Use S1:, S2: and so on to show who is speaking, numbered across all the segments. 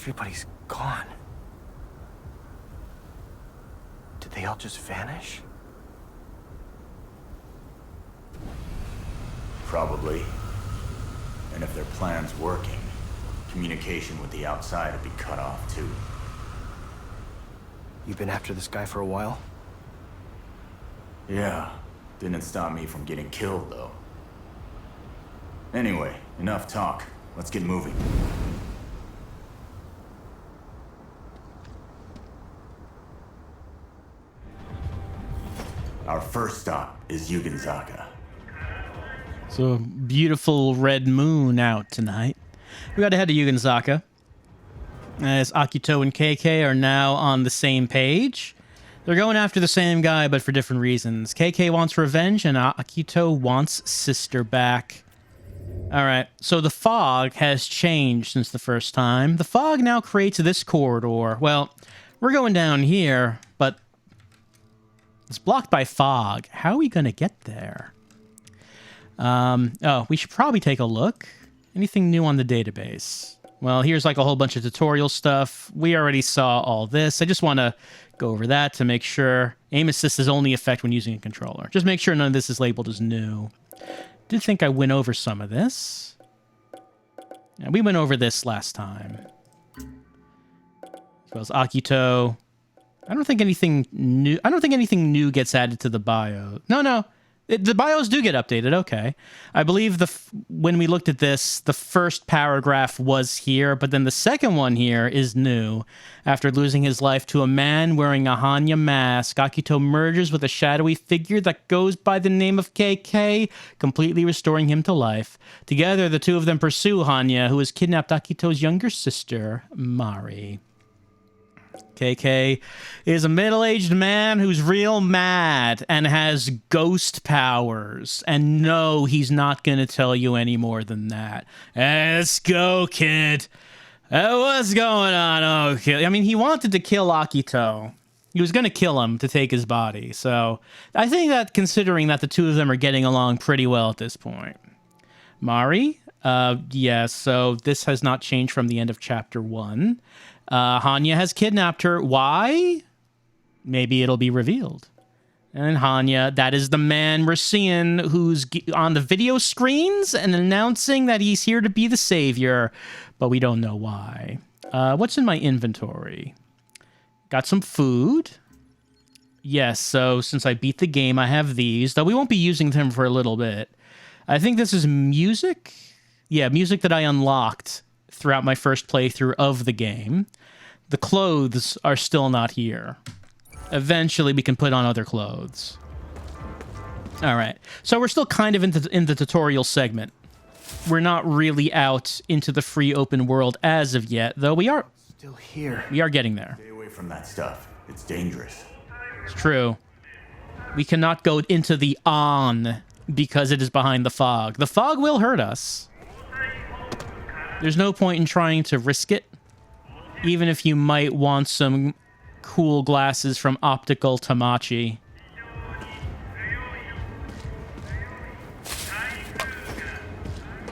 S1: Everybody's gone. Did they all just vanish?
S2: Probably. And if their plan's working, communication with the outside would be cut off too.
S1: You've been after this guy for a while?
S2: Yeah. Didn't stop me from getting killed, though. Anyway, enough talk. Let's get moving. Our first stop is Yugenzaka.
S3: So, beautiful red moon out tonight. We gotta head to Yugenzaka, as Akito and KK are now on the same page. They're going after the same guy, but for different reasons. KK wants revenge, and Akito wants sister back. Alright, so the fog has changed since the first time. The fog now creates this corridor. Well, we're going down here, but it's blocked by fog. How are we gonna get there? Oh, we should probably take a look. Anything new on the database? Well, here's like a whole bunch of tutorial stuff. We already saw all this. I just want to go over that to make sure. Aim assist is only effect when using a controller. Just make sure none of this is labeled as new. Did think I went over some of this. Yeah, we went over this last time. As well as Akito. I don't think anything new gets added to the bio. No. The bios do get updated, okay. I believe when we looked at this, the first paragraph was here, but then the second one here is new. After losing his life to a man wearing a Hanya mask, Akito merges with a shadowy figure that goes by the name of KK, completely restoring him to life. Together, the two of them pursue Hanya, who has kidnapped Akito's younger sister, Mari. KK is a middle-aged man who's real mad and has ghost powers. And no, he's not going to tell you any more than that. Let's go, kid. What's going on? Okay. I mean, he wanted to kill Akito. He was going to kill him to take his body. So I think that considering that the two of them are getting along pretty well at this point. Mari? Yes, so this has not changed from the end of chapter 1. Hanya has kidnapped her. Why? Maybe it'll be revealed. And Hanya, that is the man we're seeing who's on the video screens and announcing that he's here to be the savior, but we don't know why. What's in my inventory? Got some food. Yes, so since I beat the game, I have these, though we won't be using them for a little bit. I think this is music. Yeah, music that I unlocked throughout my first playthrough of the game. The clothes are still not here. Eventually, we can put on other clothes. All right. So we're still kind of in the tutorial segment. We're not really out into the free open world as of yet, though we are
S1: still here.
S3: We are getting there.
S2: Stay away from that stuff. It's dangerous.
S3: It's true. We cannot go into the on because it is behind the fog. The fog will hurt us. There's no point in trying to risk it, even if you might want some cool glasses from Optical Tamachi.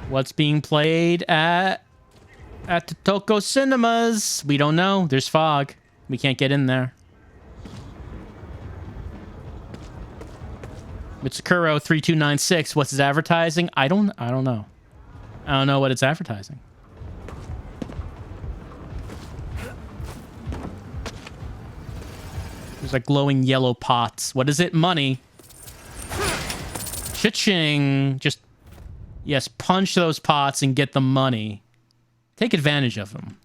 S3: What's being played at Totoko Cinemas? We don't know. There's fog. We can't get in there. Mitsukuro 3296. What's his advertising? I don't know. I don't know what it's advertising. There's like glowing yellow pots. What is it? Money. Cha-ching. Just, yes, punch those pots and get the money. Take advantage of them.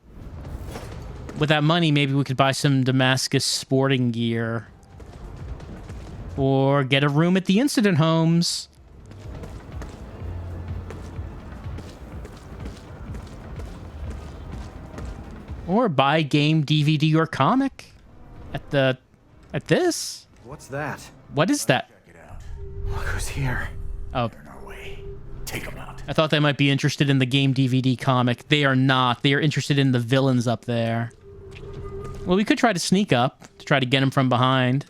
S3: With that money, maybe we could buy some Damascus sporting gear. Or get a room at the incident homes. Or buy game, DVD, or comic at this.
S1: What's that?
S3: What is that?
S2: Check it out.
S1: Look who's here.
S3: Oh,
S2: They're in our way. Take them out.
S3: I thought they might be interested in the game, DVD, comic. They are not. They are interested in the villains up there. Well, we could try to sneak up to try to get them from behind.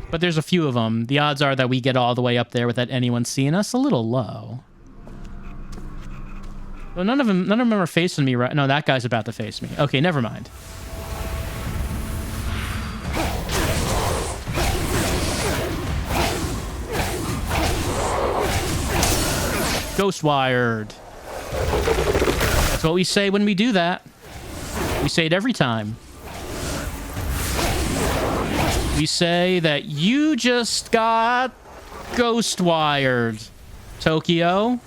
S3: But there's a few of them. The odds are that we get all the way up there without anyone seeing us a little low. Well, none of them are facing me right. No, that guy's about to face me. Okay, never mind. Ghostwired. That's what we say when we do that. We say it every time. We say that you just got Ghostwired, Tokyo.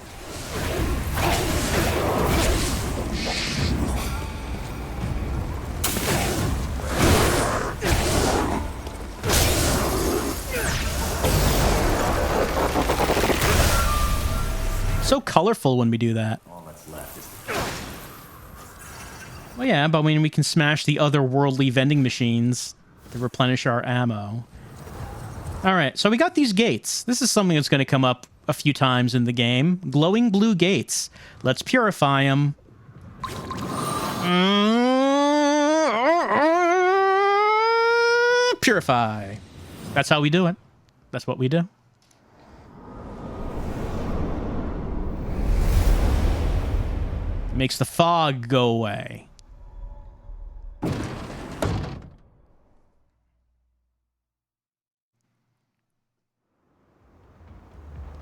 S3: So colorful when we do that.
S2: All that's left is
S3: Well, yeah, but I mean, we can smash the otherworldly vending machines to replenish our ammo. All right, so we got these gates. This is something that's going to come up a few times in the game. Glowing blue gates. Let's purify them. Purify. That's how we do it. That's what we do. Makes the fog go away.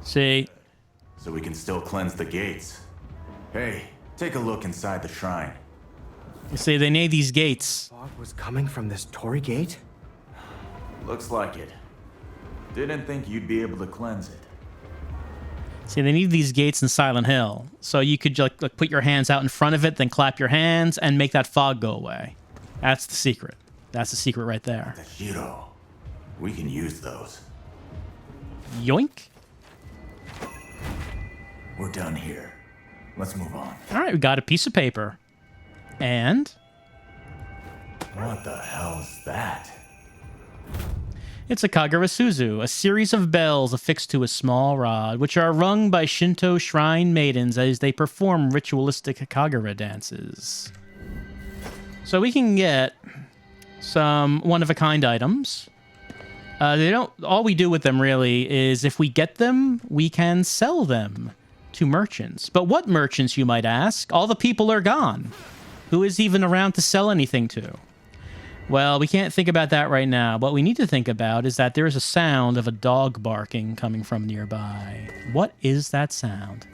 S3: See?
S2: so we can still cleanse the gates. Hey, take a look inside the shrine.
S3: You see, they need these gates.
S1: Fog was coming from this Torii gate?
S2: Looks like it. Didn't think you'd be able to cleanse it.
S3: See, they need these gates in Silent Hill. So you could like put your hands out in front of it, then clap your hands, and make that fog go away. That's the secret. That's the secret right there.
S2: Katashiro, we can use those.
S3: Yoink.
S2: We're done here. Let's move on.
S3: All right, we got a piece of paper. And
S2: What the hell's that?
S3: it's a Kagura Suzu, a series of bells affixed to a small rod, which are rung by Shinto shrine maidens as they perform ritualistic Kagura dances. So we can get some one-of-a-kind items. They don't. All we do with them really is if we get them, we can sell them to merchants. But what merchants, you might ask? All the people are gone. Who is even around to sell anything to? Well, we can't think about that right now. What we need to think about is that there is a sound of a dog barking coming from nearby. What is that sound?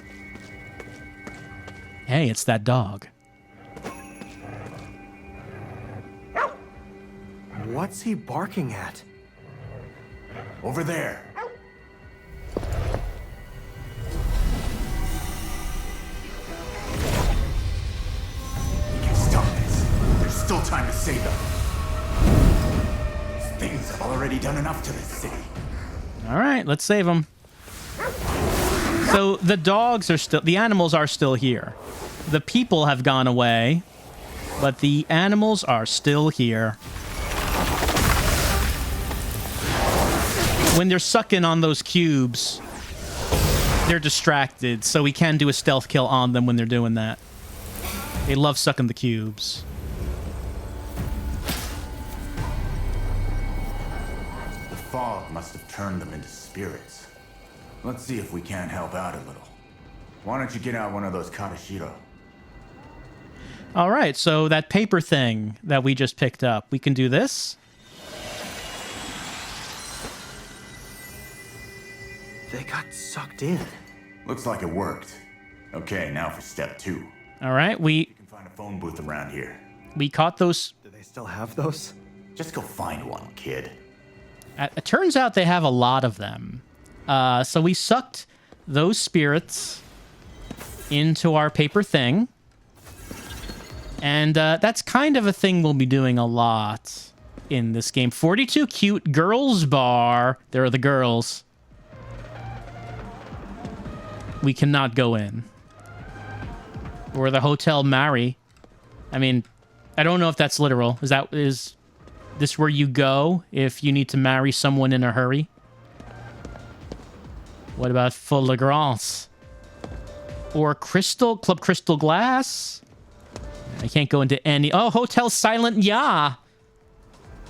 S3: Hey, it's that dog.
S1: What's he barking at?
S2: Over there. We can stop this. There's still time to save them. These things have already done enough to this city.
S3: All right, let's save them. So the dogs are still... The animals are still here. The people have gone away, but the animals are still here. When they're sucking on those cubes, they're distracted, so we can do a stealth kill on them when they're doing that. They love sucking the cubes.
S2: The fog must have turned them into spirits. Let's see if we can't help out a little. Why don't you get out one of those Katashiro?
S3: All right, so that paper thing that we just picked up, we can do this.
S1: They got sucked in.
S2: Looks like it worked. Okay, now for step 2.
S3: All right, we
S2: You can find a phone booth around here.
S3: caught those.
S1: Do they still have those?
S2: Just go find one, kid.
S3: It turns out they have a lot of them. So we sucked those spirits into our paper thing. And that's kind of a thing we'll be doing a lot in this game. 42 Cute Girls Bar. There are the girls. We cannot go in. Or the Hotel Mari. I mean, I don't know if that's literal. Is this where you go if you need to marry someone in a hurry? What about Flagrance? Or Club Crystal Glass? I can't go into any... Oh, Hotel Silent Ya!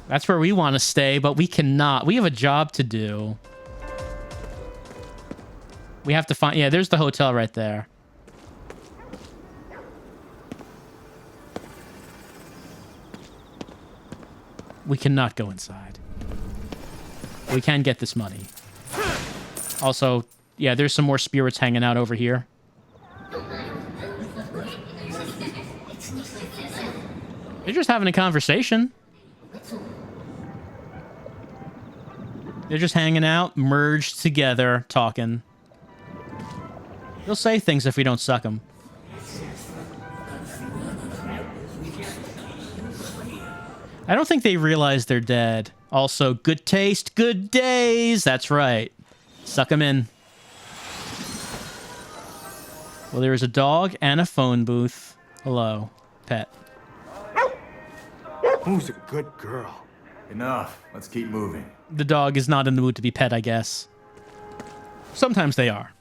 S3: That's where we want to stay, but we cannot. We have a job to do. We have to find... Yeah, there's the hotel right there. We cannot go inside. We can get this money. Also, yeah, there's some more spirits hanging out over here. They're just having a conversation. They're just hanging out, merged together, talking. They'll say things if we don't suck them. I don't think they realize they're dead. Also, good taste, good days. That's right. Suck them in. Well, there is a dog and a phone booth. Hello, pet.
S1: Who's a good girl?
S2: Enough. Let's keep moving.
S3: The dog is not in the mood to be pet, I guess. Sometimes they are.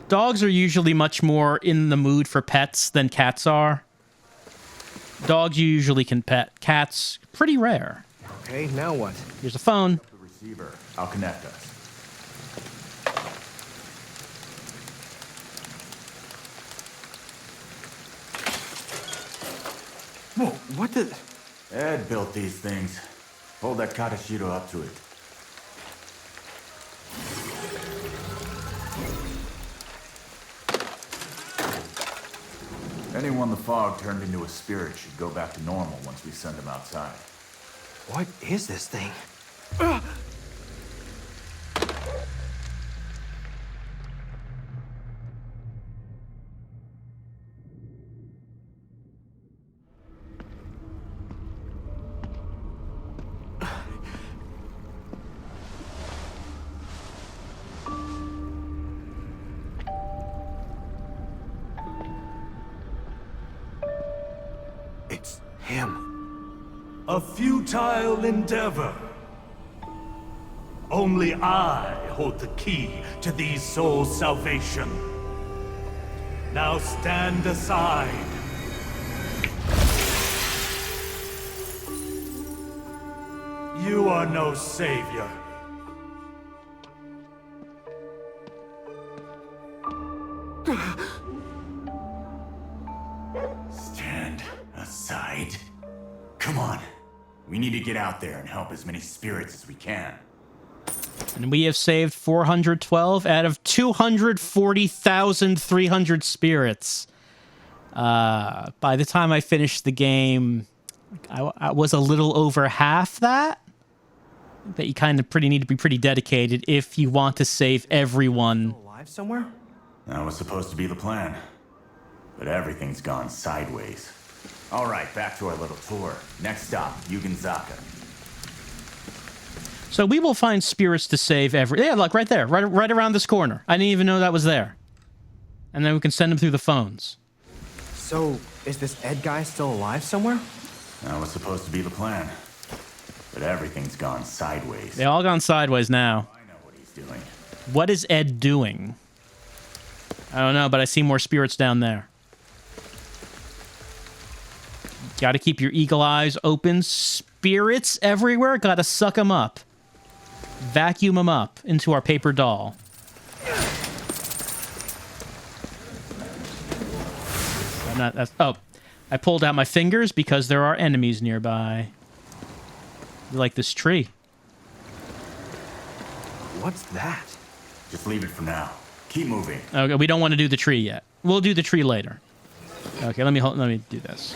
S3: Dogs are usually much more in the mood for pets than cats are. Dogs you usually can pet. Cats, pretty rare.
S1: Okay, now what?
S3: Here's a phone.
S2: The receiver. I'll connect us.
S1: Whoa, what the...
S2: Ed built these things. Hold that Katashiro up to it. Anyone the fog turned into a spirit should go back to normal once we send them outside.
S1: What is this thing? It's him.
S4: A futile endeavor. Only I hold the key to these souls' salvation. Now stand aside. You are no savior.
S2: Stand aside. Come on. We need to get out there and help as many spirits as we can.
S3: And we have saved 412 out of 240,300 spirits. By the time I finished the game, I was a little over half that. That you kind of need to be pretty dedicated if you want to save everyone.
S1: Alive somewhere?
S2: That was supposed to be the plan. But everything's gone sideways. All right, back to our little tour. Next stop, Yuganzaka.
S3: So we will find spirits to save every... Yeah, look, right there. Right around this corner. I didn't even know that was there. And then we can send them through the phones.
S1: So, is this Ed guy still alive somewhere?
S2: That was supposed to be the plan. But everything's gone sideways.
S3: They all gone sideways now.
S2: I know what he's doing.
S3: What is Ed doing? I don't know, but I see more spirits down there. Got to keep your eagle eyes open. Spirits everywhere. Got to suck them up. Vacuum them up into our paper doll. Oh, I pulled out my fingers because there are enemies nearby. Like this tree.
S1: What's that?
S2: Just leave it for now. Keep moving.
S3: Okay, we don't want to do the tree yet. We'll do the tree later. Okay, let me do this.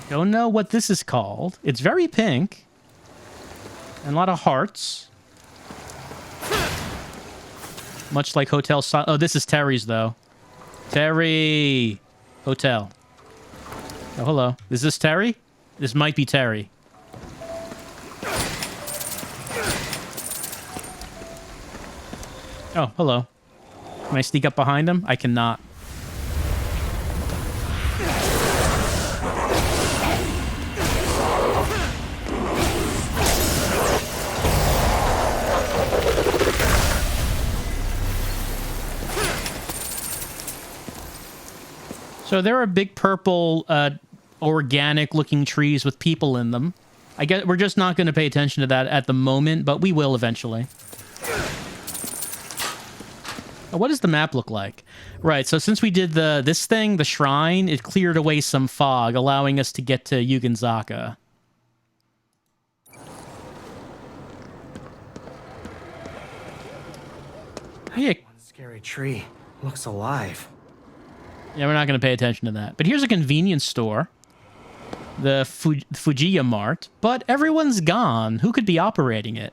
S3: Don't know what this is called. It's very pink. And a lot of hearts. Much like Hotel... Oh, this is Terry's, though. Terry! Hotel. Oh, hello. Is this Terry? This might be Terry. Oh, hello. Can I sneak up behind him? I cannot. So there are big purple, organic-looking trees with people in them. I guess we're just not going to pay attention to that at the moment, but we will eventually. What does the map look like? Right, so since we did this thing, the shrine, it cleared away some fog, allowing us to get to Yugenzaka. Yeah.
S1: One scary tree. Looks alive.
S3: Yeah, we're not going to pay attention to that. But here's a convenience store. The Fujiya Mart. But everyone's gone. Who could be operating it?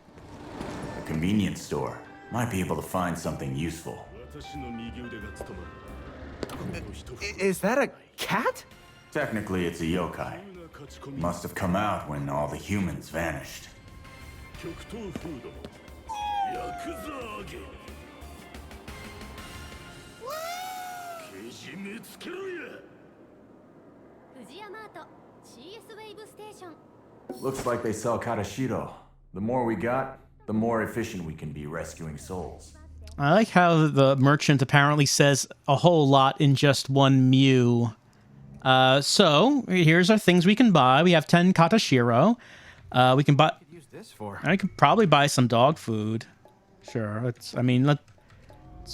S2: A convenience store. Might be able to find something useful.
S1: Is that a cat?
S2: Technically, it's a yokai. Must have come out when all the humans vanished. Looks like they sell Katashiro. The more we got, the more efficient we can be rescuing souls.
S3: I like how the merchant apparently says a whole lot in just one mew. So, here's our things we can buy. We have 10 Katashiro. We can buy...
S1: Use this for.
S3: I could probably buy some dog food. Sure, let's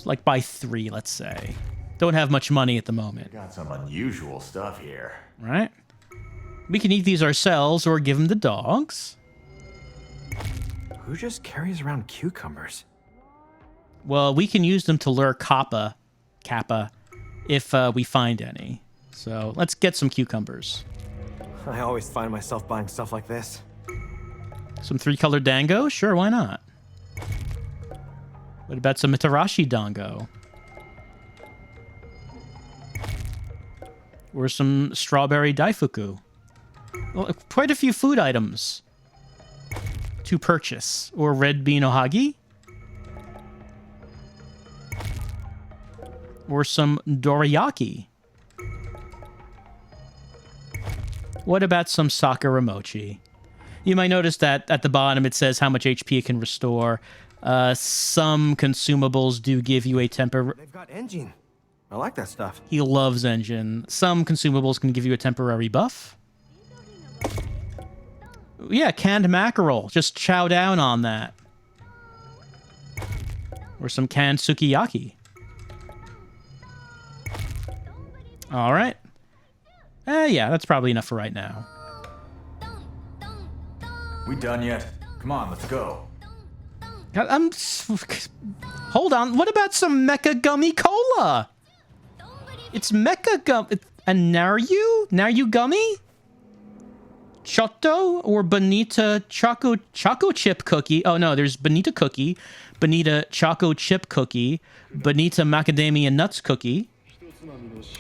S3: like buy 3, let's say. Don't have much money at the moment.
S2: Got some unusual stuff here.
S3: Right? We can eat these ourselves or give them to dogs.
S1: Who just carries around cucumbers?
S3: Well, we can use them to lure Kappa, if we find any. So let's get some cucumbers.
S1: I always find myself buying stuff like this.
S3: Some 3-colored dango? Sure, why not? What about some Mitarashi dango? Or some strawberry daifuku? Well, quite a few food items to purchase. Or red bean ohagi? Or some dorayaki? What about some sakura mochi? You might notice that at the bottom it says how much HP it can restore. Some consumables do give you a temporary...
S1: They've got engine. I like that stuff.
S3: He loves engine. Some consumables can give you a temporary buff. Yeah, canned mackerel. Just chow down on that. Or some canned sukiyaki. All right. Yeah, that's probably enough for right now.
S2: We done yet? Come on, let's go.
S3: Hold on. What about some Mecha Gummy Cola? It's Mecha Gum... And Naryu Gummy? Chotto or Bonita Choco Chip Cookie? Oh, no, there's Bonita Cookie, Bonita Choco Chip Cookie, Bonita Macadamia Nuts Cookie.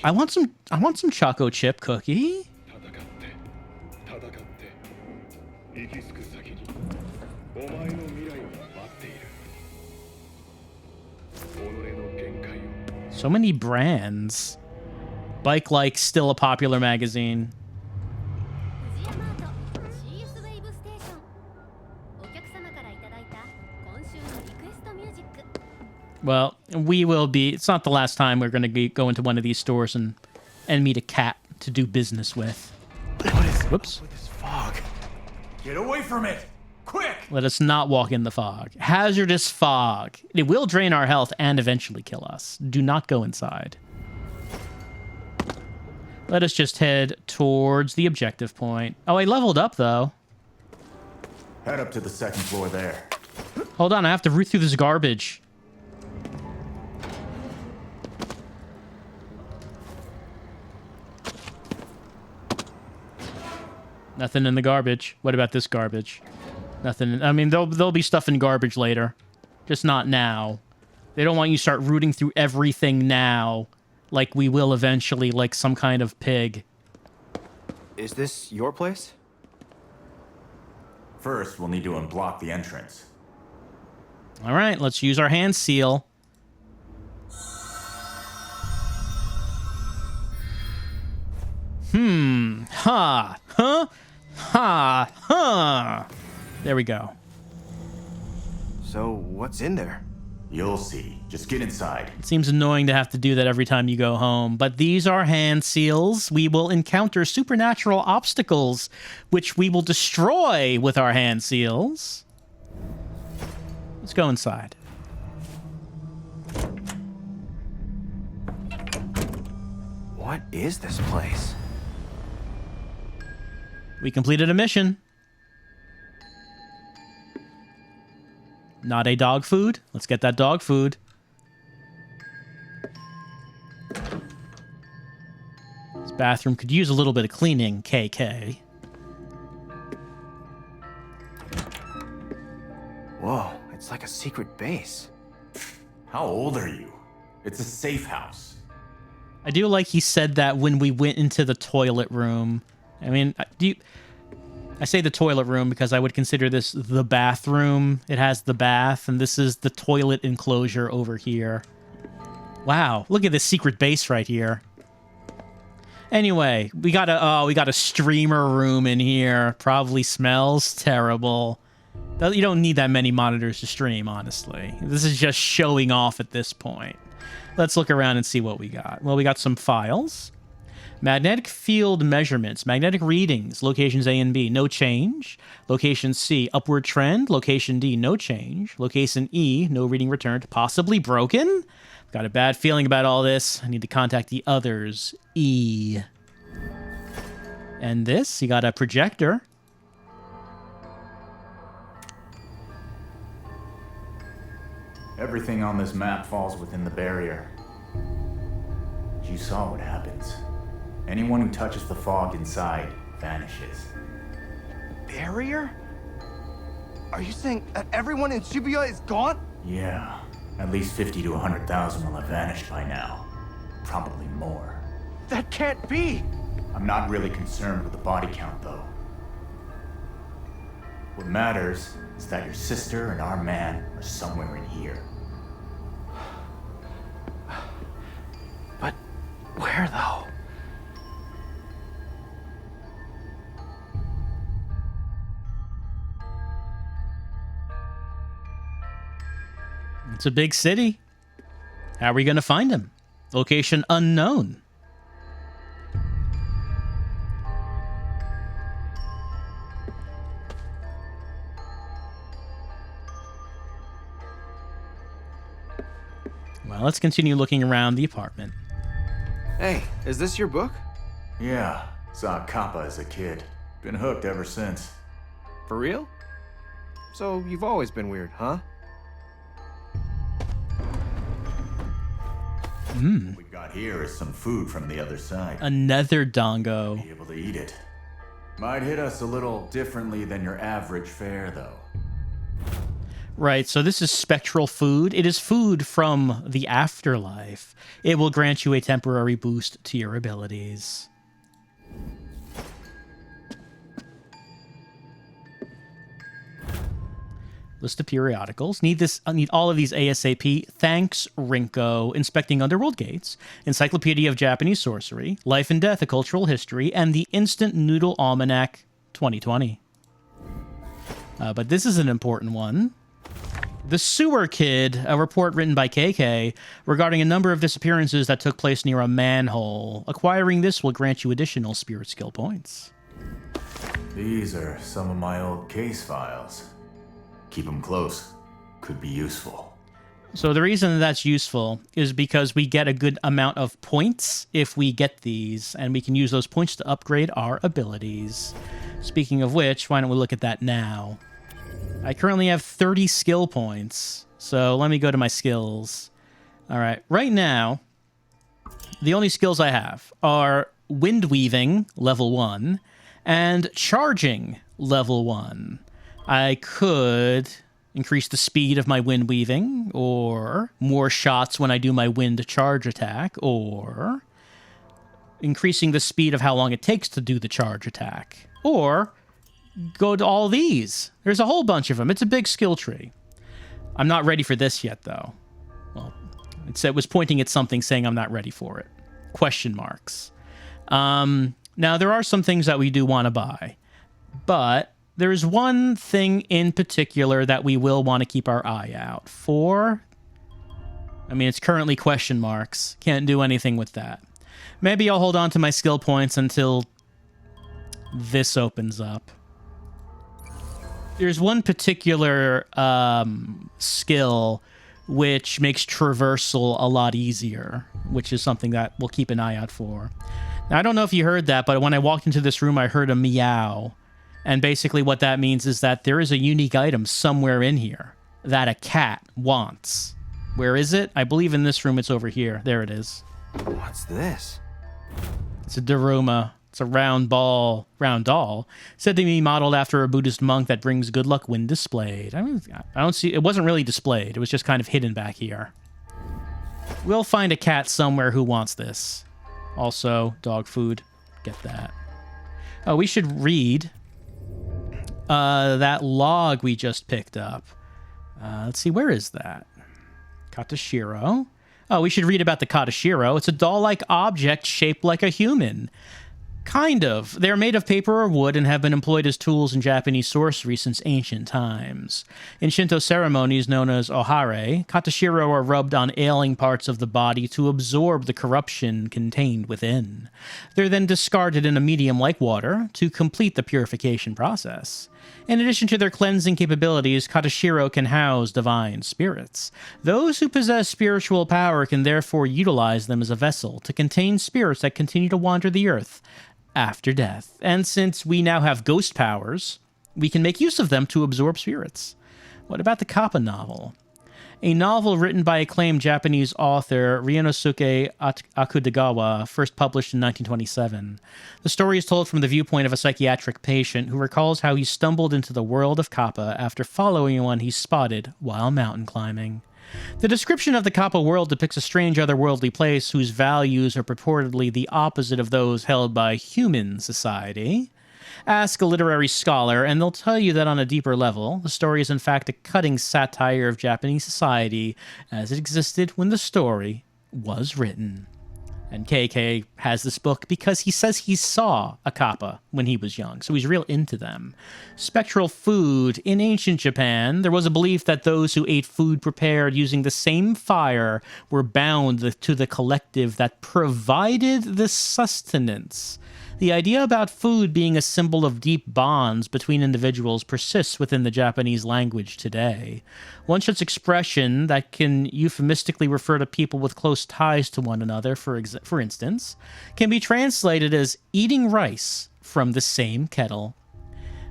S3: I want some Choco Chip Cookie. So many brands. Bike Like still a popular magazine. Well, we will be... It's not the last time we're going to go into one of these stores and meet a cat to do business with.
S1: What is...
S3: Whoops.
S1: With this fog?
S2: Get away from it! Quick!
S3: Let us not walk in the fog. Hazardous fog. It will drain our health and eventually kill us. Do not go inside. Let us just head towards the objective point. Oh, I leveled up, though.
S2: Head up to the second floor there.
S3: Hold on, I have to root through this garbage. Nothing in the garbage. What about this garbage? Nothing. I mean, there'll be stuff in garbage later. Just not now. They don't want you to start rooting through everything now. Like we will eventually, like some kind of pig.
S1: Is this your place?
S2: First, we'll need to unblock the entrance.
S3: All right, let's use our hand seal. Ha. Huh? Ha. Huh. There we go.
S1: So, what's in there?
S2: You'll see. Just get inside.
S3: It seems annoying to have to do that every time you go home, but these are hand seals. We will encounter supernatural obstacles, which we will destroy with our hand seals. Let's go inside.
S1: What is this place?
S3: We completed a mission. Not a dog food. Let's get that dog food. This bathroom could use a little bit of cleaning, KK.
S1: Whoa, it's like a secret base.
S2: How old are you? It's a safe house.
S3: I do like he said that when we went into the toilet room. I mean, I say the toilet room because I would consider this the bathroom. It has the bath, and this is the toilet enclosure over here. Wow, look at this secret base right here. Anyway, we got a streamer room in here. Probably smells terrible. You don't need that many monitors to stream, honestly. This is just showing off at this point. Let's look around and see what we got. Well, we got some files. Magnetic field measurements, magnetic readings, locations A and B, no change. Location C, upward trend. Location D, no change. Location E, no reading returned, possibly broken. Got a bad feeling about all this. I need to contact the others. E. And this, you got a projector.
S2: Everything on this map falls within the barrier. You saw what happens. Anyone who touches the fog inside vanishes.
S1: Barrier? Are you saying that everyone in Shibuya is gone?
S2: Yeah, at least 50 to 100,000 will have vanished by now. Probably more.
S1: That can't be!
S2: I'm not really concerned with the body count, though. What matters is that your sister and our man are somewhere in here.
S1: But where, though?
S3: It's a big city. How are we going to find him? Location unknown. Well, let's continue looking around the apartment.
S1: Hey, is this your book?
S2: Yeah, saw Kappa as a kid. Been hooked ever since.
S1: For real? So you've always been weird, huh?
S2: What we got here is some food from the other side.
S3: Another dongo.
S2: Be able to eat it. Might hit us a little differently than your average fare, though.
S3: Right, so this is Spectral Food. It is food from the afterlife. It will grant you a temporary boost to your abilities. List of periodicals. Need all of these ASAP. Thanks, Rinko. Inspecting Underworld Gates. Encyclopedia of Japanese Sorcery. Life and Death, A Cultural History. And the Instant Noodle Almanac 2020. But this is an important one. The Sewer Kid, a report written by KK regarding a number of disappearances that took place near a manhole. Acquiring this will grant you additional spirit skill points.
S2: These are some of my old case files. Keep them close. Could be useful.
S3: So the reason that's useful is because we get a good amount of points if we get these, and we can use those points to upgrade our abilities. Speaking of which, why don't we look at that now? I currently have 30 skill points, so let me go to my skills. All right, right now, the only skills I have are Wind Weaving, level 1, and Charging, level 1. I could increase the speed of my Wind Weaving, or more shots when I do my Wind Charge attack, or increasing the speed of how long it takes to do the charge attack, or go to all these. There's a whole bunch of them. It's a big skill tree. I'm not ready for this yet, though. Well, it was pointing at something saying I'm not ready for it. Question marks. Now, there are some things that we do want to buy, but there's one thing in particular that we will want to keep our eye out for. I mean, it's currently question marks. Can't do anything with that. Maybe I'll hold on to my skill points until this opens up. There's one particular skill which makes traversal a lot easier, which is something that we'll keep an eye out for. Now, I don't know if you heard that, but when I walked into this room, I heard a meow. And basically what that means is that there is a unique item somewhere in here that a cat wants. Where is it? I believe in this room it's over here. There it is.
S1: What's this?
S3: It's a Daruma. It's a round doll, said to be modeled after a Buddhist monk that brings good luck when displayed. I mean, I don't see, it wasn't really displayed. It was just kind of hidden back here. We'll find a cat somewhere who wants this. Also, dog food. Get that. Oh, we should read that log we just picked up. Let's see, where is that? Katashiro. Oh, we should read about the Katashiro. It's a doll-like object shaped like a human. Kind of. They're made of paper or wood and have been employed as tools in Japanese sorcery since ancient times. In Shinto ceremonies known as ohare, katashiro are rubbed on ailing parts of the body to absorb the corruption contained within. They're then discarded in a medium like water to complete the purification process. In addition to their cleansing capabilities, katashiro can house divine spirits. Those who possess spiritual power can therefore utilize them as a vessel to contain spirits that continue to wander the earth after death. And since we now have ghost powers, we can make use of them to absorb spirits. What about the Kappa novel? A novel written by acclaimed Japanese author Ryunosuke Akutagawa, first published in 1927. The story is told from the viewpoint of a psychiatric patient who recalls how he stumbled into the world of Kappa after following one he spotted while mountain climbing. The description of the Kappa world depicts a strange otherworldly place whose values are purportedly the opposite of those held by human society. Ask a literary scholar, and they'll tell you that on a deeper level, the story is in fact a cutting satire of Japanese society as it existed when the story was written. And KK has this book because he says he saw a Kappa when he was young, so he's real into them. Spectral Food. In ancient Japan, there was a belief that those who ate food prepared using the same fire were bound to the collective that provided the sustenance. The idea about food being a symbol of deep bonds between individuals persists within the Japanese language today. One such expression that can euphemistically refer to people with close ties to one another, for instance, can be translated as eating rice from the same kettle.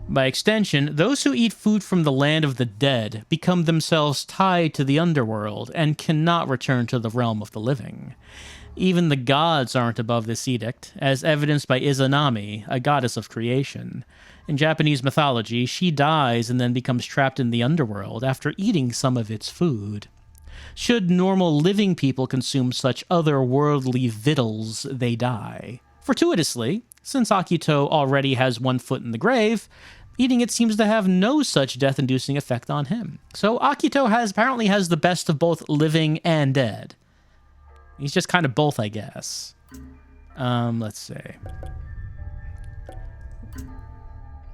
S3: By extension, those who eat food from the land of the dead become themselves tied to the underworld and cannot return to the realm of the living. Even the gods aren't above this edict, as evidenced by Izanami, a goddess of creation. In Japanese mythology, she dies and then becomes trapped in the underworld after eating some of its food. Should normal living people consume such otherworldly victuals, they die. Fortuitously, since Akito already has one foot in the grave, eating it seems to have no such death-inducing effect on him. So Akito apparently has the best of both living and dead. He's just kind of both, I guess. Let's see.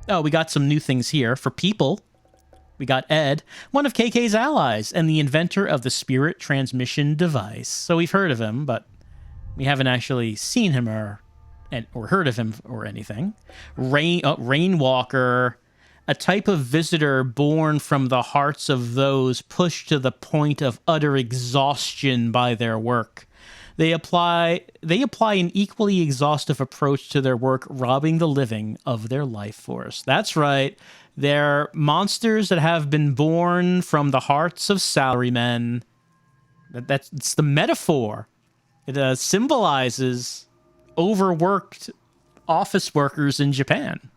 S3: Oh, we got some new things here. For people, we got Ed, one of KK's allies, and the inventor of the spirit transmission device. So we've heard of him, but we haven't actually seen him or heard of him or anything. Rainwalker, a type of visitor born from the hearts of those pushed to the point of utter exhaustion by their work. They apply an equally exhaustive approach to their work, robbing the living of their life force. That's right. They're monsters that have been born from the hearts of salarymen. It's the metaphor. It symbolizes overworked office workers in Japan.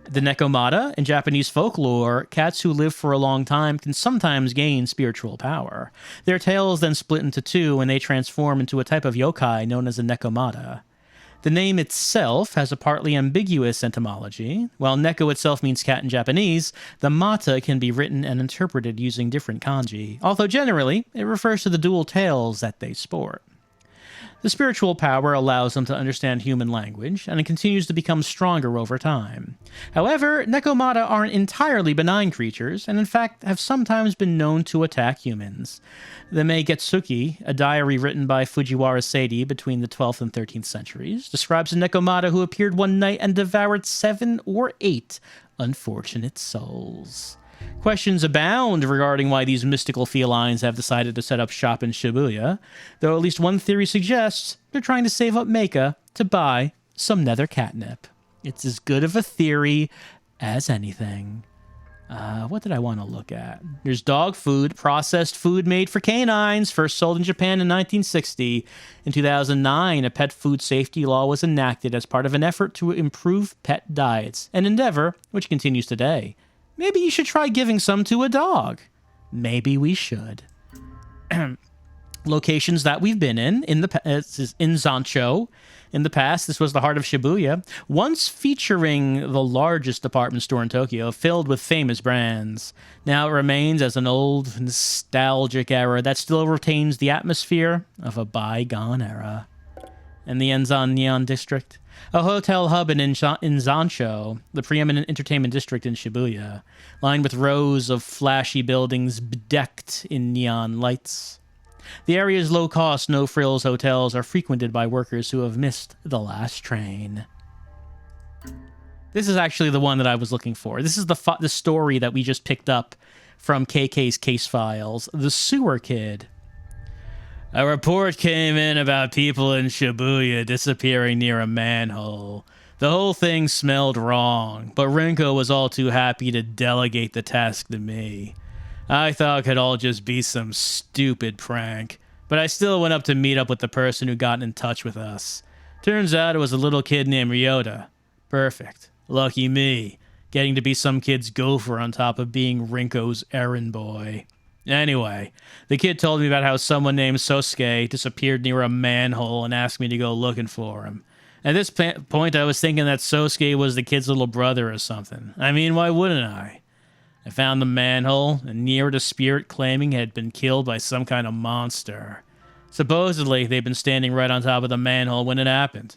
S3: The Nekomata, in Japanese folklore, cats who live for a long time can sometimes gain spiritual power. Their tails then split into two and they transform into a type of yokai known as a Nekomata. The name itself has a partly ambiguous etymology. While Neko itself means cat in Japanese, the mata can be written and interpreted using different kanji, although generally it refers to the dual tails that they sport. The spiritual power allows them to understand human language, and it continues to become stronger over time. However, Nekomata aren't entirely benign creatures, and in fact have sometimes been known to attack humans. The Meigetsuki, a diary written by Fujiwara Seidi between the 12th and 13th centuries, describes a Nekomata who appeared one night and devoured 7 or 8 unfortunate souls. Questions abound regarding why these mystical felines have decided to set up shop in Shibuya, though at least one theory suggests they're trying to save up Meika to buy some nether catnip. It's as good of a theory as anything. What did I want to look at? There's dog food, processed food made for canines, first sold in Japan in 1960. In 2009, a pet food safety law was enacted as part of an effort to improve pet diets, an endeavor which continues today. Maybe you should try giving some to a dog. Maybe we should. Locations that we've been in in Zancho. In the past, this was the heart of Shibuya, once featuring the largest department store in Tokyo, filled with famous brands. Now it remains as an old, nostalgic era that still retains the atmosphere of a bygone era. And the Enzan Neon District, a hotel hub in Zancho, the preeminent entertainment district in Shibuya, lined with rows of flashy buildings bedecked in neon lights. The area's low-cost, no-frills hotels are frequented by workers who have missed the last train. This is actually the one that I was looking for. This is the story that we just picked up from KK's case files, The Sewer Kid. A report came in about people in Shibuya disappearing near a manhole. The whole thing smelled wrong, but Rinko was all too happy to delegate the task to me. I thought it could all just be some stupid prank, but I still went up to meet up with the person who got in touch with us. Turns out it was a little kid named Ryota. Perfect. Lucky me, getting to be some kid's gopher on top of being Rinko's errand boy. Anyway, the kid told me about how someone named Sosuke disappeared near a manhole and asked me to go looking for him. At this point, I was thinking that Sosuke was the kid's little brother or something. I mean, why wouldn't I? I found the manhole, and near it a spirit claiming it had been killed by some kind of monster. Supposedly, they'd been standing right on top of the manhole when it happened.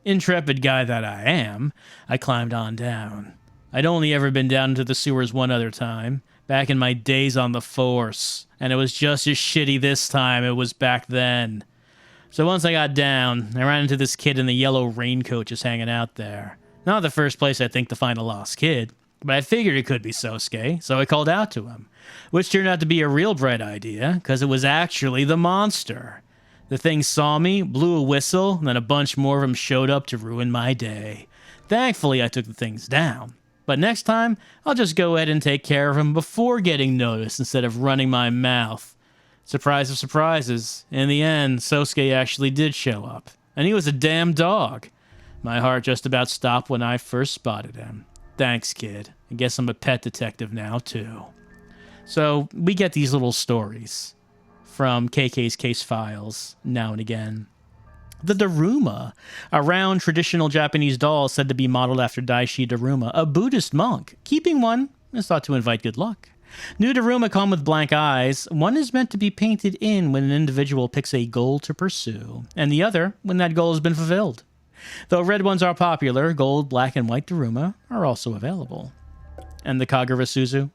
S3: Intrepid guy that I am, I climbed on down. I'd only ever been down into the sewers one other time, back in my days on the Force, and it was just as shitty this time it was back then. So once I got down, I ran into this kid in the yellow raincoat just hanging out there. Not the first place I'd think to find a lost kid. But I figured it could be Sosuke, so I called out to him, which turned out to be a real bright idea, because it was actually the monster. The thing saw me, blew a whistle, and then a bunch more of them showed up to ruin my day. Thankfully, I took the things down. But next time, I'll just go ahead and take care of him before getting noticed instead of running my mouth. Surprise of surprises, in the end, Sosuke actually did show up, and he was a damn dog. My heart just about stopped when I first spotted him. Thanks, kid. I guess I'm a pet detective now, too. So, we get these little stories from KK's case files now and again. The Daruma, a round traditional Japanese doll said to be modeled after Daishi Daruma, a Buddhist monk. Keeping one is thought to invite good luck. New Daruma come with blank eyes. One is meant to be painted in when an individual picks a goal to pursue, and the other when that goal has been fulfilled. Though red ones are popular, gold, black, and white Daruma are also available. And the Kagura Suzu?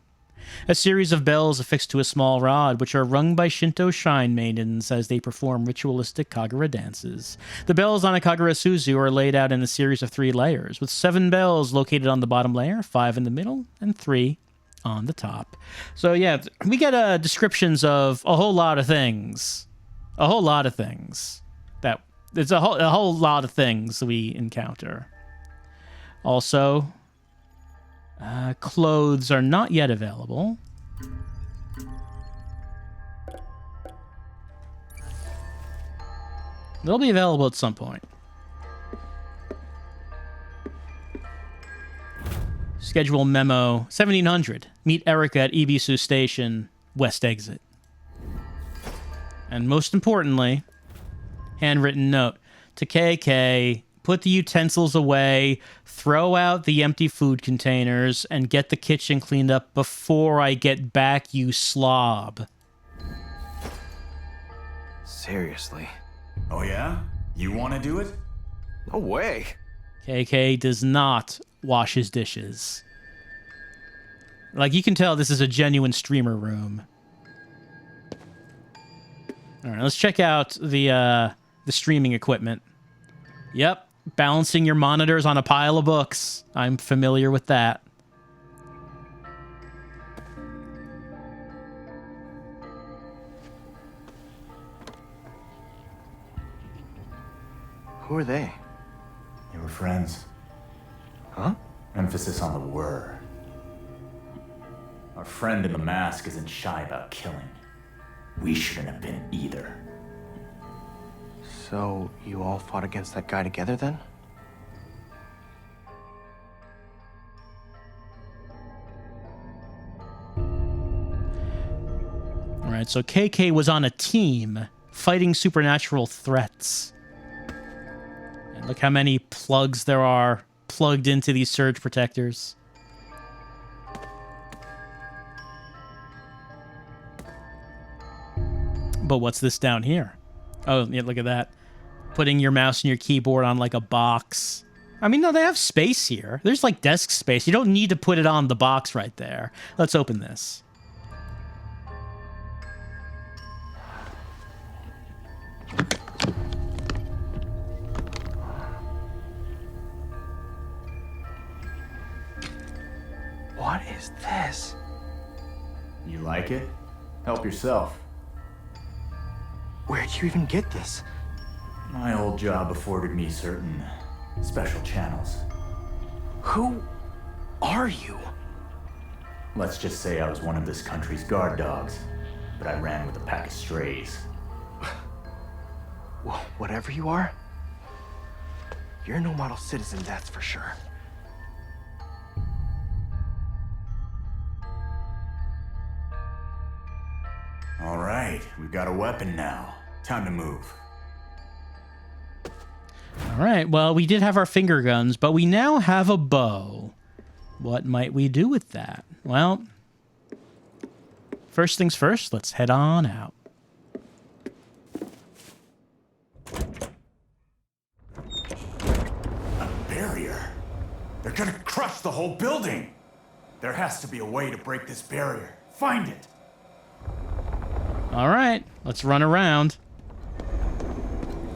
S3: A series of bells affixed to a small rod, which are rung by Shinto shrine maidens as they perform ritualistic Kagura dances. The bells on a Kagura Suzu are laid out in a series of 3 layers, with 7 bells located on the bottom layer, 5 in the middle, and 3 on the top. So yeah, we get descriptions of a whole lot of things. A whole lot of things. There's a whole lot of things we encounter. Also, clothes are not yet available. They'll be available at some point. Schedule memo 1700. Meet Erica at Ibisu Station, West Exit. And most importantly, handwritten note to KK, put the utensils away, throw out the empty food containers, and get the kitchen cleaned up before I get back, you slob.
S1: Seriously?
S2: Oh yeah? You want to do it?
S1: No way.
S3: KK does not wash his dishes. Like, you can tell this is a genuine streamer room. All right, let's check out the streaming equipment. Yep, balancing your monitors on a pile of books. I'm familiar with that.
S1: Who are they?
S2: You were friends.
S1: Huh?
S2: Emphasis on the were. Our friend in the mask isn't shy about killing. We shouldn't have been either.
S1: So, you all fought against that guy together then?
S3: All right, so KK was on a team fighting supernatural threats. And look how many plugs there are plugged into these surge protectors. But what's this down here? Oh, yeah, look at that. Putting your mouse and your keyboard on like a box. I mean, no, they have space here. There's like desk space. You don't need to put it on the box right there. Let's open this.
S1: What is this?
S2: You like it? Help yourself.
S1: Where'd you even get this?
S2: My old job afforded me certain special channels.
S1: Who are you?
S2: Let's just say I was one of this country's guard dogs, but I ran with a pack of strays.
S1: Well, whatever you are, you're no model citizen, that's for sure.
S2: All right, we've got a weapon now. Time to move.
S3: All right, well, we did have our finger guns, but we now have a bow. What might we do with that? Well, first things first, let's head on out.
S2: A barrier? They're gonna crush the whole building! There has to be a way to break this barrier. Find it!
S3: All right, let's run around.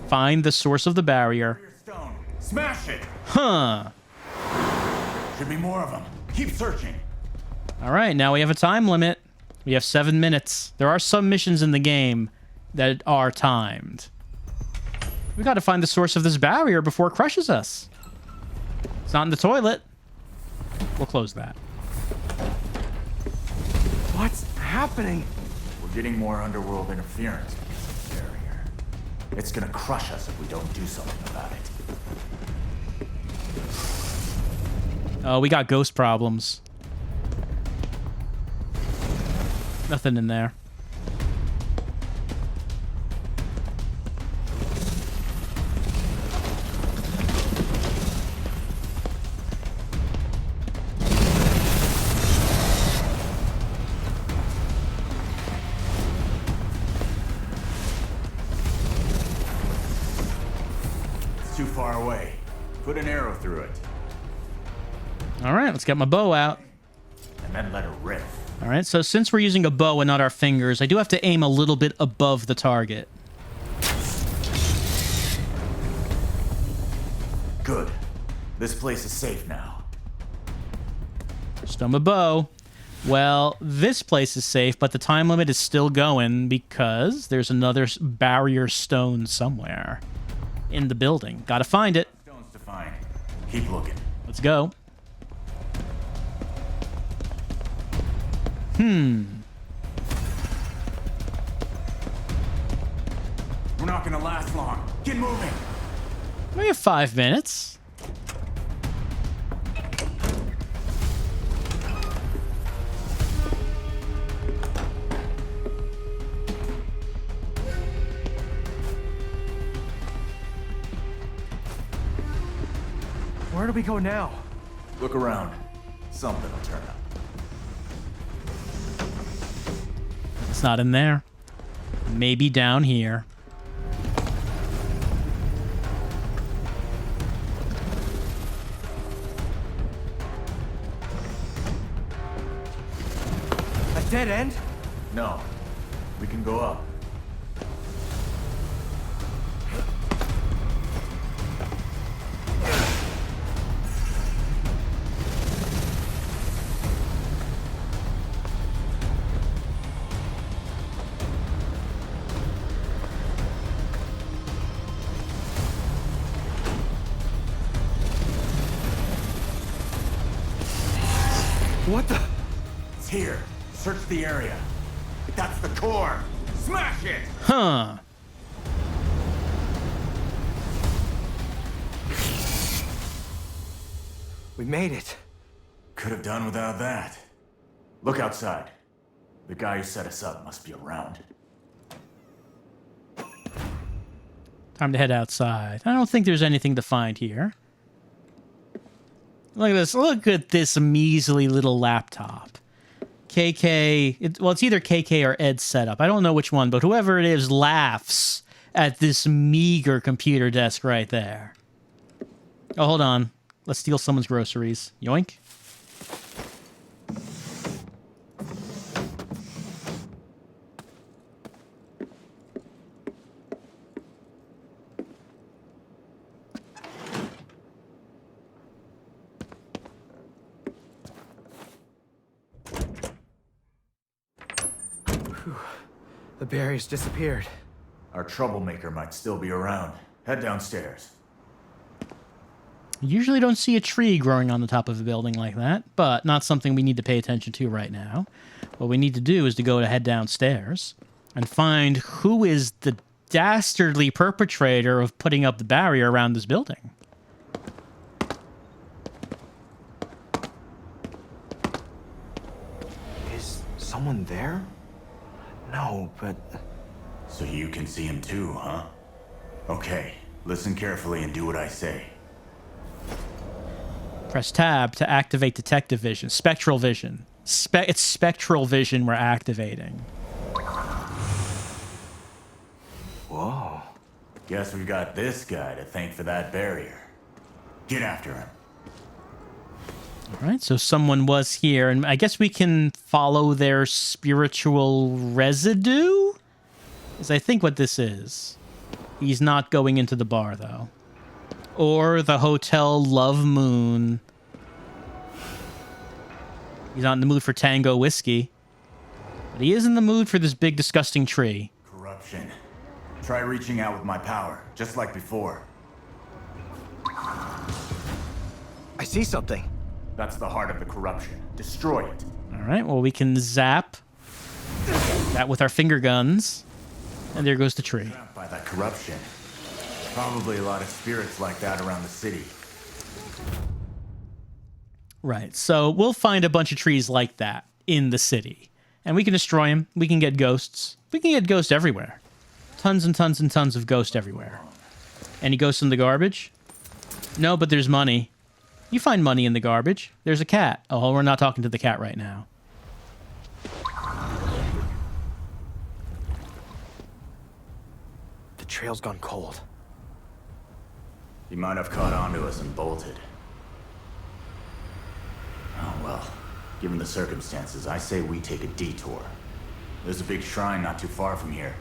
S3: Find the source of the barrier.
S2: Stone. Smash it!
S3: Huh.
S2: Should be more of them. Keep searching.
S3: All right, now we have a time limit. We have 7 minutes. There are some missions in the game that are timed. We got to find the source of this barrier before it crushes us. It's not in the toilet. We'll close that.
S1: What's happening?
S2: We're getting more underworld interference because of the barrier. It's gonna crush us if we don't do something about it.
S3: Oh, we got ghost problems. Nothing in there.
S2: It's too far away. Put an arrow through it.
S3: All right, let's get my bow out.
S2: And then let her rip.
S3: All right, so since we're using a bow and not our fingers, I do have to aim a little bit above the target.
S2: Good. This place is safe now.
S3: Just on my bow. Well, this place is safe, but the time limit is still going because there's another barrier stone somewhere in the building. Gotta find it.
S2: Stones to find. Keep looking.
S3: Let's go.
S2: We're not gonna last long. Get moving.
S3: We have 5 minutes.
S1: Where do we go now?
S2: Look around. Something will turn up.
S3: It's not in there. Maybe down here.
S1: A dead end?
S2: No. We can go up.
S1: What the?
S2: It's here. Search the area. That's the core. Smash it!
S3: Huh.
S1: We made it.
S2: Could have done without that. Look outside. The guy who set us up must be around.
S3: Time to head outside. I don't think there's anything to find here. Look at this. Look at this measly little laptop. KK. Well, it's either KK or Ed's setup. I don't know which one, but whoever it is laughs at this meager computer desk right there. Oh, hold on. Let's steal someone's groceries. Yoink.
S1: The barrier's disappeared.
S2: Our troublemaker might still be around. Head downstairs.
S3: Usually don't see a tree growing on the top of a building like that, but not something we need to pay attention to right now. What we need to do is to go to head downstairs and find who is the dastardly perpetrator of putting up the barrier around this building.
S1: Is someone there? No, but...
S2: So you can see him too, huh? Okay, listen carefully and do what I say.
S3: Press tab to activate detective vision. Spectral vision. It's spectral vision we're activating.
S1: Whoa.
S2: Guess we've got this guy to thank for that barrier. Get after him.
S3: All right, so someone was here, and I guess we can follow their spiritual residue? Is I think what this is. He's not going into the bar, though. Or the Hotel Love Moon. He's not in the mood for Tango whiskey. But he is in the mood for this big, disgusting tree.
S2: Corruption. Try reaching out with my power, just like before.
S1: I see something.
S2: That's the heart of the corruption. Destroy it.
S3: All right, well, we can zap that with our finger guns. And there goes the tree.
S2: Trapped by that corruption. Probably a lot of spirits like that around the city.
S3: Right, so we'll find a bunch of trees like that in the city. And we can destroy them. We can get ghosts. We can get ghosts everywhere. Tons and tons and tons of ghosts everywhere. Any ghosts in the garbage? No, but there's money. You find money in the garbage. There's a cat. Oh, we're not talking to the cat right now.
S1: The trail's gone cold.
S2: He might have caught on to us and bolted. Oh well, given the circumstances, I say we take a detour. There's a big shrine not too far from here.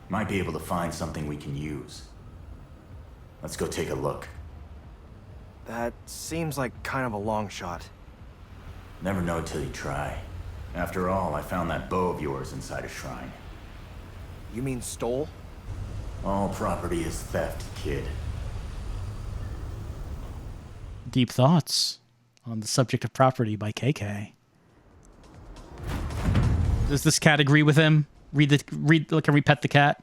S2: Might be able to find something we can use. Let's go take a look.
S1: That seems like kind of a long shot.
S2: Never know till you try. After all, I found that bow of yours inside a shrine.
S1: You mean stole?
S2: All property is theft, kid.
S3: Deep thoughts on the subject of property by KK. Does this cat agree with him? Can we pet the cat?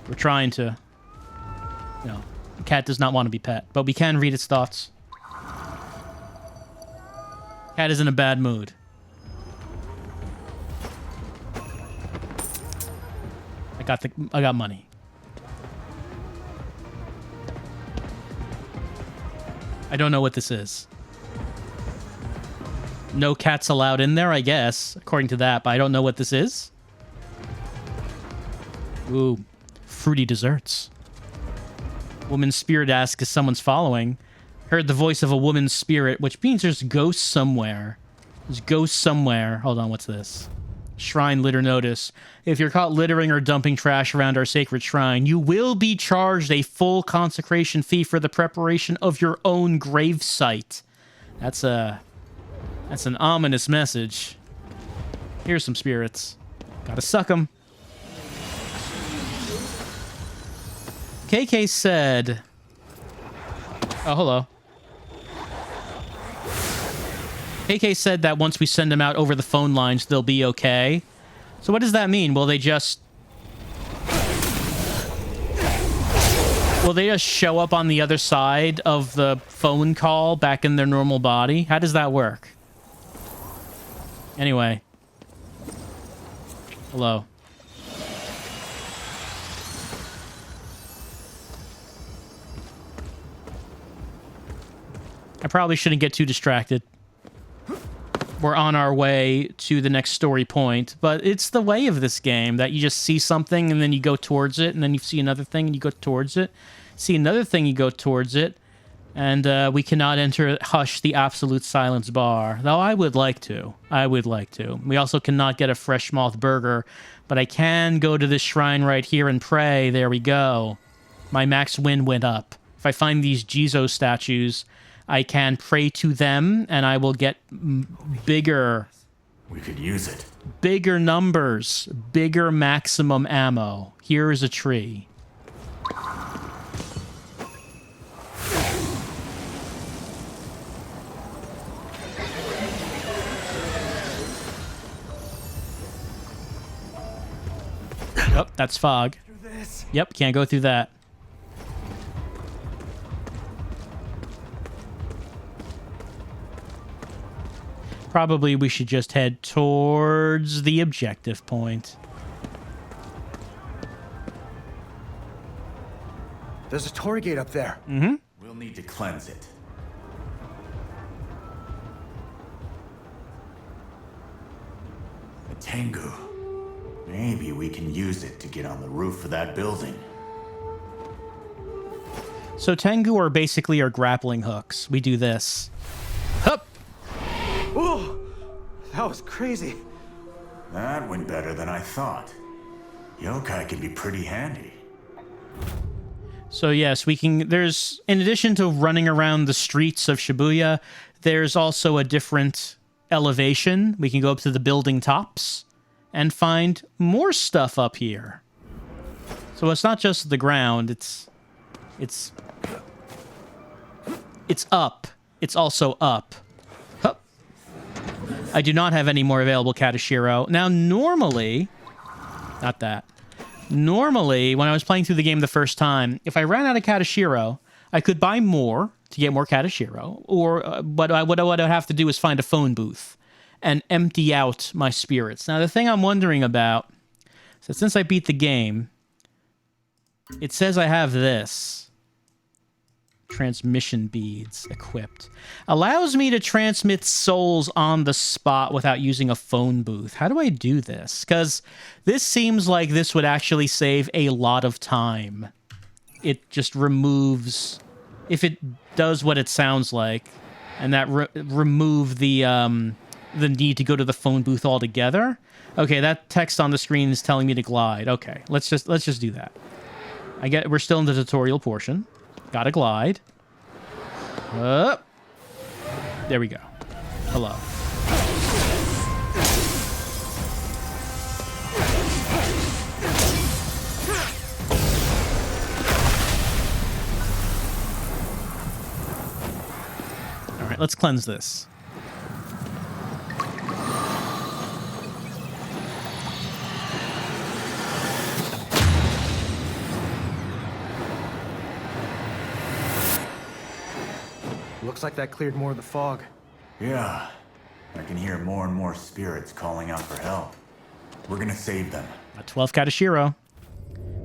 S3: We're trying to. No, the cat does not want to be pet, but we can read its thoughts. Cat is in a bad mood. I got money. I don't know what this is. No cats allowed in there, I guess, according to that, but I don't know what this is. Ooh, fruity desserts. Woman's spirit asks if someone's following. Heard the voice of a woman's spirit, which means there's ghosts somewhere. There's ghosts somewhere. Hold on, what's this? Shrine litter notice. If you're caught littering or dumping trash around our sacred shrine, you will be charged a full consecration fee for the preparation of your own gravesite. That's an ominous message. Here's some spirits. Gotta suck them. KK said... Oh, hello. AK said that once we send them out over the phone lines, they'll be okay. So what does that mean? Will they just show up on the other side of the phone call back in their normal body? How does that work? Anyway. Hello. I probably shouldn't get too distracted. We're on our way to the next story point, but it's the way of this game that you just see something and then you go towards it, and then you see another thing and you go towards it, see another thing, you go towards it, and we cannot enter Hush, the Absolute Silence bar, though I would like to. I would like to. We also cannot get a fresh moth burger, but I can go to this shrine right here and pray. There we go. My max win went up. If I find these Jizo statues, I can pray to them, and I will get bigger...
S2: We could use it.
S3: Bigger numbers. Bigger maximum ammo. Here is a tree. Oh, that's fog. Yep, can't go through that. Probably we should just head towards the objective point.
S1: There's a torii gate up there.
S3: Mm-hmm.
S2: We'll need to cleanse it. A Tengu. Maybe we can use it to get on the roof of that building.
S3: So Tengu are basically our grappling hooks. We do this. Hup!
S1: Whoa! That was crazy.
S2: That went better than I thought. Yokai can be pretty handy.
S3: So yes, we can... There's... In addition to running around the streets of Shibuya, there's also a different elevation. We can go up to the building tops and find more stuff up here. So it's not just the ground, it's up. It's also up. Hup. I do not have any more available Katashiro. Now, normally... Not that. Normally, when I was playing through the game the first time, if I ran out of Katashiro, I could buy more to get more Katashiro, or what I would have to do is find a phone booth and empty out my spirits. Now, the thing I'm wondering about, so since I beat the game, it says I have this. Transmission beads equipped. Allows me to transmit souls on the spot without using a phone booth. How do I do this? Because this seems like this would actually save a lot of time. It just removes... If it does what it sounds like, and that remove the need to go to the phone booth altogether. Okay, that text on the screen is telling me to glide. Okay, let's just do that. We're still in the tutorial portion. Gotta glide. Up. There we go. Hello. All right, let's cleanse this.
S1: Looks like that cleared more of the fog.
S2: Yeah. I can hear more and more spirits calling out for help. We're gonna save them.
S3: 12 Katashiro.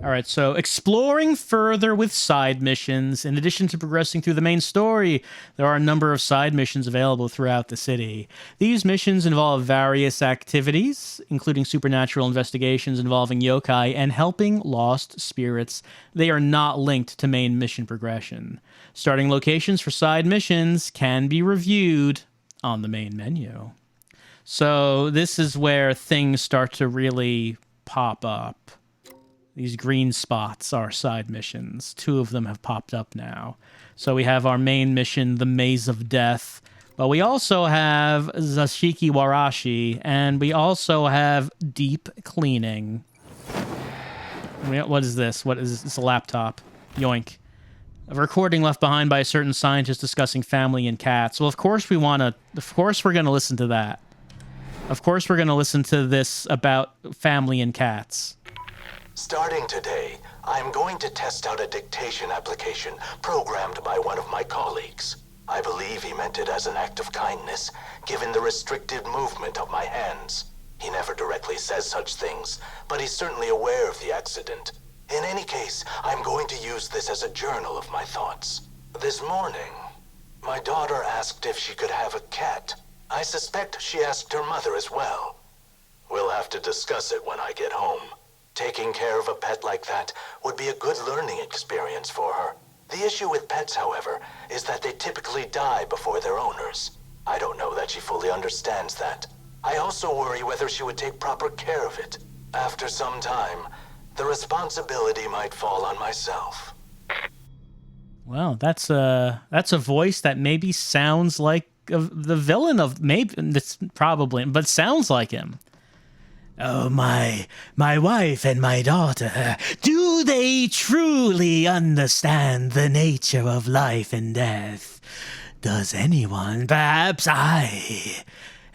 S3: All right, so exploring further with side missions. In addition to progressing through the main story, there are a number of side missions available throughout the city. These missions involve various activities, including supernatural investigations involving yokai and helping lost spirits. They are not linked to main mission progression. Starting locations for side missions can be reviewed on the main menu. So this is where things start to really pop up. These green spots are side missions. 2 of them have popped up now. So we have our main mission, the Maze of Death. But we also have Zashiki Warashi, and we also have Deep Cleaning. What is this? What is this? It's a laptop. Yoink. A recording left behind by a certain scientist discussing family and cats. Well, of course we're going to listen to that. Of course we're going to listen to this about family and cats.
S5: Starting today, I'm going to test out a dictation application programmed by one of my colleagues. I believe he meant it as an act of kindness, given the restricted movement of my hands. He never directly says such things, but he's certainly aware of the accident. In any case, I'm going to use this as a journal of my thoughts. This morning, my daughter asked if she could have a cat. I suspect she asked her mother as well. We'll have to discuss it when I get home. Taking care of a pet like that would be a good learning experience for her. The issue with pets, however, is that they typically die before their owners. I don't know that she fully understands that. I also worry whether she would take proper care of it. After some time, the responsibility might fall on myself.
S3: Well, that's a voice that maybe sounds like the villain of maybe that's probably, but sounds like him. Oh, my wife and my daughter, do they truly understand the nature of life and death? Does anyone, perhaps I,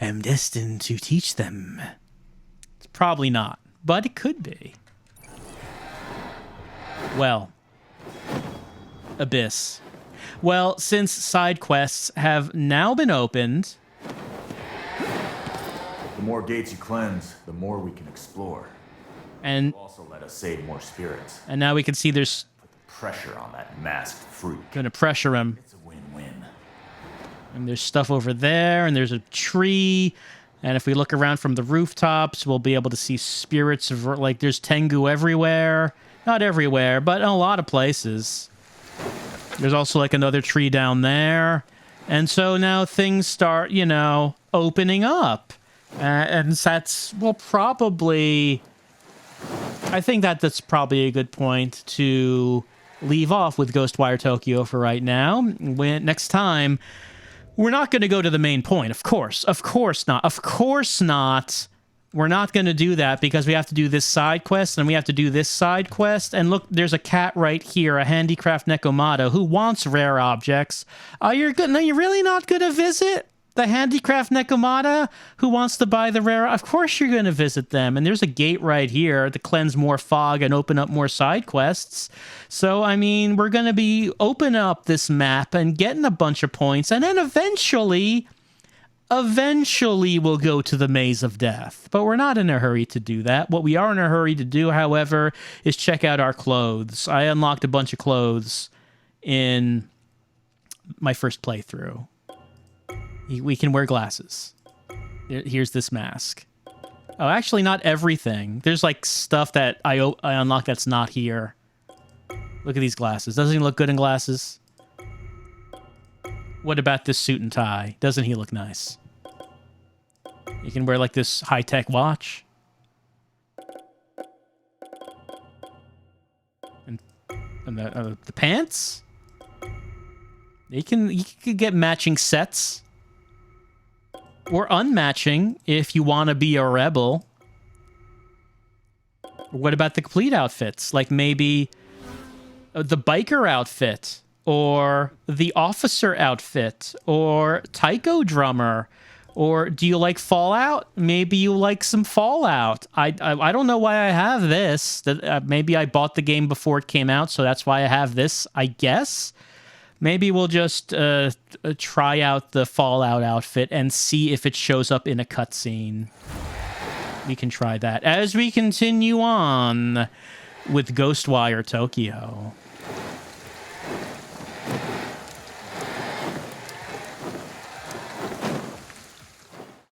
S3: am destined to teach them? It's probably not, but it could be. Well, Abyss. Well, since side quests have now been opened...
S2: The more gates you cleanse, the more we can explore.
S3: And
S2: Also let us save more spirits.
S3: and now we can see there's
S2: Put the pressure on that masked freak.
S3: gonna pressure him.
S2: It's a win-win.
S3: And there's stuff over there, and there's a tree. And if we look around from the rooftops, we'll be able to see spirits of, like, there's Tengu everywhere. Not everywhere, but in a lot of places. There's also, like, another tree down there. And so now things start, you know, opening up. And that's, well, probably... I think that's probably a good point to leave off with Ghostwire Tokyo for right now. Next time, we're not going to go to the main point, of course. Of course not. Of course not. We're not going to do that because we have to do this side quest and we have to do this side quest. And look, there's a cat right here, a handicraft Nekomata, who wants rare objects. Are you really not going to visit the handicraft Nekomata who wants to buy the rare? Of course you're going to visit them. And there's a gate right here to cleanse more fog and open up more side quests. So, I mean, we're going to be opening up this map and getting a bunch of points. And then eventually we'll go to the Maze of Death. But we're not in a hurry to do that. What we are in a hurry to do, however, is check out our clothes. I unlocked a bunch of clothes in my first playthrough. We can wear glasses. Here's this mask. Oh, actually, not everything. There's, like, stuff that I unlocked that's not here. Look at these glasses. Doesn't he look good in glasses? What about this suit and tie? Doesn't he look nice? You can wear, like, this high-tech watch. And the pants? You can get matching sets. Or unmatching if you want to be a rebel. What about the complete outfits? Like maybe the biker outfit, or the officer outfit, or taiko drummer, or do you like Fallout? Maybe you like some Fallout. I don't know why I have this. Maybe I bought the game before it came out, so that's why I have this, I guess. Maybe we'll just try out the Fallout outfit and see if it shows up in a cutscene. We can try that as we continue on with Ghostwire Tokyo.